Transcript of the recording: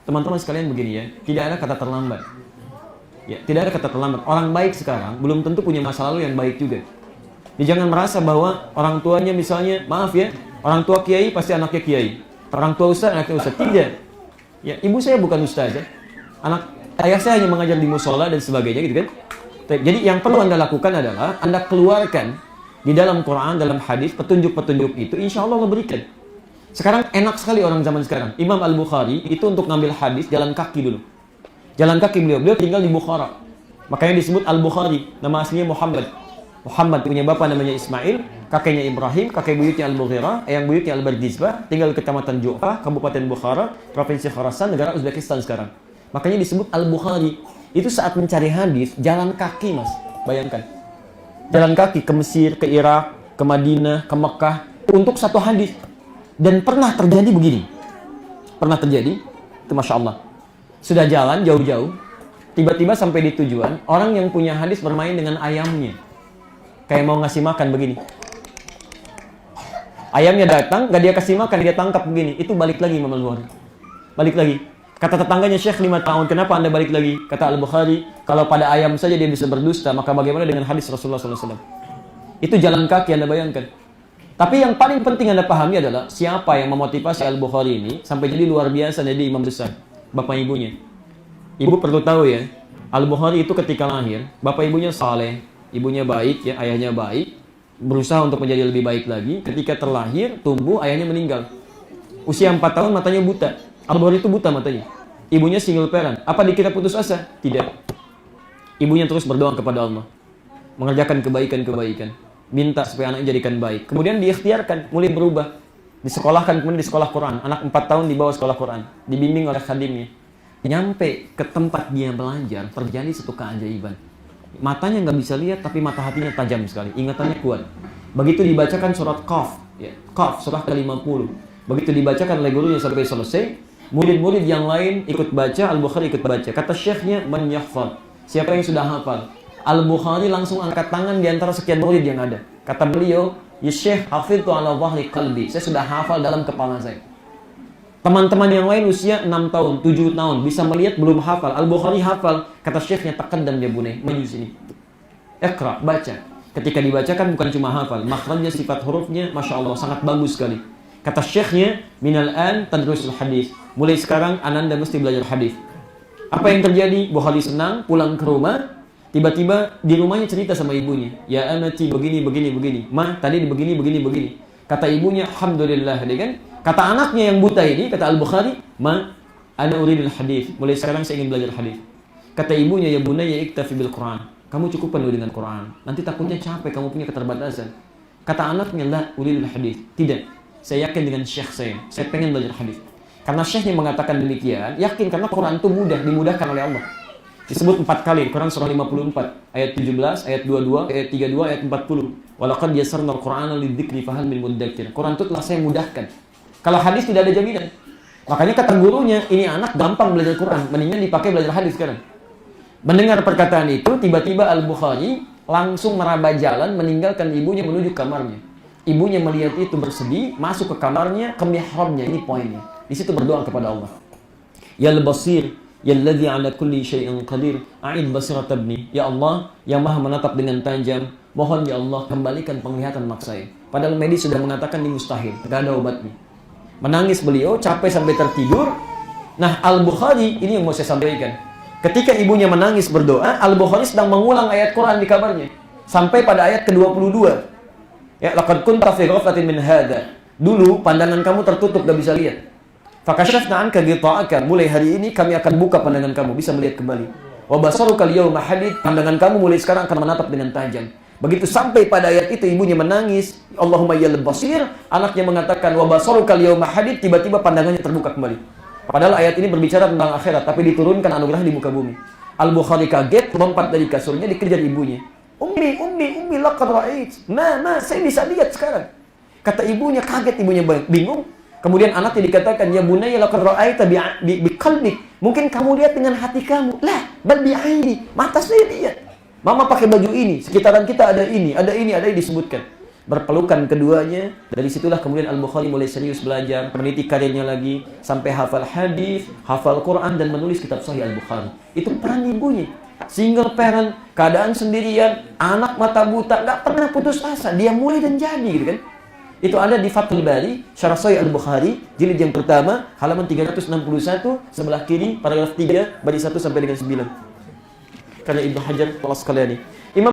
Teman-teman sekalian begini ya, tidak ada kata terlambat. Ya, tidak ada kata terlambat. Orang baik sekarang belum tentu punya masa lalu yang baik juga. Jadi jangan merasa bahwa orang tuanya misalnya, maaf ya, orang tua kiai pasti anaknya kiai. Orang tua ustaz anaknya ustaz. Tidak. Ya, ibu saya bukan ustaz ya. Ayah saya hanya mengajar di musola dan sebagainya gitu kan. Jadi yang perlu Anda lakukan adalah Anda keluarkan di dalam Quran, dalam hadis, petunjuk-petunjuk itu insya Allah Allah berikan. Sekarang enak sekali orang zaman sekarang. Imam Al-Bukhari itu untuk ngambil hadis jalan kaki dulu. Jalan kaki beliau tinggal di Bukhara. Makanya disebut Al-Bukhari. Nama aslinya Muhammad. Muhammad punya bapak namanya Ismail, kakeknya Ibrahim, kakek buyutnya Al-Mughirah, eyang buyutnya Al-Bardizbah, tinggal di Kecamatan Ju'fah, Kabupaten Bukhara, Provinsi Khorasan, negara Uzbekistan sekarang. Makanya disebut Al-Bukhari. Itu saat mencari hadis jalan kaki, Mas. Bayangkan. Jalan kaki ke Mesir, ke Irak, ke Madinah, ke Mekah untuk satu hadis. Dan pernah terjadi begini. Pernah terjadi, itu Masya Allah. Sudah jalan jauh-jauh, tiba-tiba sampai di tujuan, orang yang punya hadis bermain dengan ayamnya. Kayak mau ngasih makan begini. Ayamnya datang, gak dia kasih makan, dia tangkap begini. Itu balik lagi Imam Al-Bukhari. Balik lagi. Kata tetangganya, Syekh 5 tahun, kenapa Anda balik lagi? Kata Al-Bukhari, kalau pada ayam saja dia bisa berdusta, maka bagaimana dengan hadis Rasulullah SAW? Itu jalan kaki, Anda bayangkan. Tapi yang paling penting Anda pahami adalah siapa yang memotivasi Al-Bukhari ini sampai jadi luar biasa jadi imam besar, bapak ibunya. Ibu perlu tahu ya, Al-Bukhari itu ketika lahir, bapak ibunya saleh, ibunya baik ya, ayahnya baik, berusaha untuk menjadi lebih baik lagi. Ketika terlahir, tumbuh, ayahnya meninggal. Usia 4 tahun matanya buta. Al-Bukhari itu buta matanya. Ibunya single parent. Apa dikira putus asa? Tidak. Ibunya terus berdoa kepada Allah, mengerjakan kebaikan-kebaikan, minta supaya anaknya jadikan baik. Kemudian diikhtiarkan, mulai berubah. Disekolahkan, kemudian di sekolah Quran. Anak 4 tahun dibawa sekolah Quran. Dibimbing oleh khadimnya. Nyampe ke tempat dia belajar, terjadi satu keajaiban. Matanya nggak bisa lihat, tapi mata hatinya tajam sekali. Ingatannya kuat. Begitu dibacakan surat Qaf. Ya, Qaf, surah ke-50. Begitu dibacakan oleh gurunya sampai selesai, murid-murid yang lain ikut baca, Al-Bukhari ikut baca. Kata syekhnya, man yahfal. Siapa yang sudah hafal? Al-Bukhari langsung angkat tangan di antara sekian murid yang ada. Kata beliau, ya Syekh, hafidtu ala dhahri qalbi. Saya sudah hafal dalam kepala saya. Teman-teman yang lain usia 6 tahun, 7 tahun, bisa melihat belum hafal. Al-Bukhari hafal. Kata syekhnya, taqaddam ya bunay, maju sini. Iqra, baca. Ketika dibacakan bukan cuma hafal, makhrajnya, sifat hurufnya, Masya Allah, sangat bagus sekali. Kata syekhnya, minal an tadrusul hadis. Mulai sekarang Ananda mesti belajar hadis. Apa yang terjadi? Bukhari senang, pulang ke rumah. Tiba-tiba di rumahnya cerita sama ibunya. Ya amati, begini. Ma, tadi begini. Kata ibunya, alhamdulillah. Kan? Kata anaknya yang buta ini, kata Al-Bukhari, ma, ana uridul hadis. Mulai sekarang saya ingin belajar hadis. Kata ibunya, ya bunayya iktafi bil Quran. Kamu cukup penuh dengan Quran. Nanti takutnya capek, kamu punya keterbatasan. Kata anaknya, la uridul hadis. Tidak. Saya yakin dengan syekh saya pengen belajar hadis. Karena syekhnya mengatakan demikian, yakin karena Quran itu mudah, dimudahkan oleh Allah. Disebut 4 kali, Quran surah 54, ayat 17, ayat 22, ayat 32, ayat 40. Walaqad yassarna al-Qur'ana lidzikri fahal min mudzakir. Quran itu telah saya mudahkan. Kalau hadis tidak ada jaminan. Makanya kata gurunya, ini anak gampang belajar Quran, mendingan dipakai belajar hadis sekarang. Mendengar perkataan itu, tiba-tiba Al-Bukhari langsung meraba jalan meninggalkan ibunya menuju kamarnya. Ibunya melihat itu bersedih, masuk ke kamarnya, ke mihrabnya, ini poinnya. Di situ berdoa kepada Allah. Ya al-Basir, ya alladhi ala kulli syai'in qadir, a'id basirat ibni. Ya Allah, yang maha menatap dengan tajam, mohon ya Allah kembalikan penglihatan anak saya. Padahal medis sudah mengatakan ini mustahil, tidak ada obatnya. Menangis beliau, capek sampai tertidur. Nah, Al-Bukhari, ini yang mau saya sampaikan. Ketika ibunya menangis berdoa, Al-Bukhari sedang mengulang ayat Quran di kamarnya. Sampai pada ayat ke-22. Ya, laqad kunta fi ghaflatin min hadza. Dulu pandangan kamu tertutup, gak bisa lihat. Fakashafna anka ghita'aka. Mulai hari ini kami akan buka pandangan kamu, bisa melihat kembali. Wa basaruka al-yawma hadid. Pandangan kamu mulai sekarang akan menatap dengan tajam. Begitu sampai pada ayat itu ibunya menangis, Allahumma ya al-basir, anaknya mengatakan wa basaruka al-yawma hadid, tiba-tiba pandangannya terbuka kembali. Padahal ayat ini berbicara tentang akhirat, tapi diturunkan anugerah di muka bumi. Al-Bukhari kaget, lompat dari kasurnya, dikejar ibunya. Ummi, laqad ra'ait. Ma, saya bisa lihat sekarang. Kata ibunya, kaget ibunya bingung. Kemudian anaknya dikatakan, ya bunayya laqad ra'aita biqalbik. Mungkin kamu lihat dengan hati kamu. Lah, bal bi'aini. Mata saya lihat. Mama pakai baju ini, sekitaran kita ada ini disebutkan. berpelukan keduanya. Dari situlah kemudian Al-Bukhari mulai serius belajar, meneliti karirnya lagi, sampai hafal hadis, hafal Quran, dan menulis kitab Sahih Al-Bukhari. Itu peran ibunya. Single parent, keadaan sendirian, anak mata buta, nggak pernah putus asa. Dia mulai dan jadi, gitu kan. Itu ada di Fathul Bari, Syarah Sahih Al-Bukhari, jilid yang pertama, halaman 361, sebelah kiri, paragraf 3, baris 1 sampai dengan 9. Karena Ibnu Hajar, Allah sekalian. Imam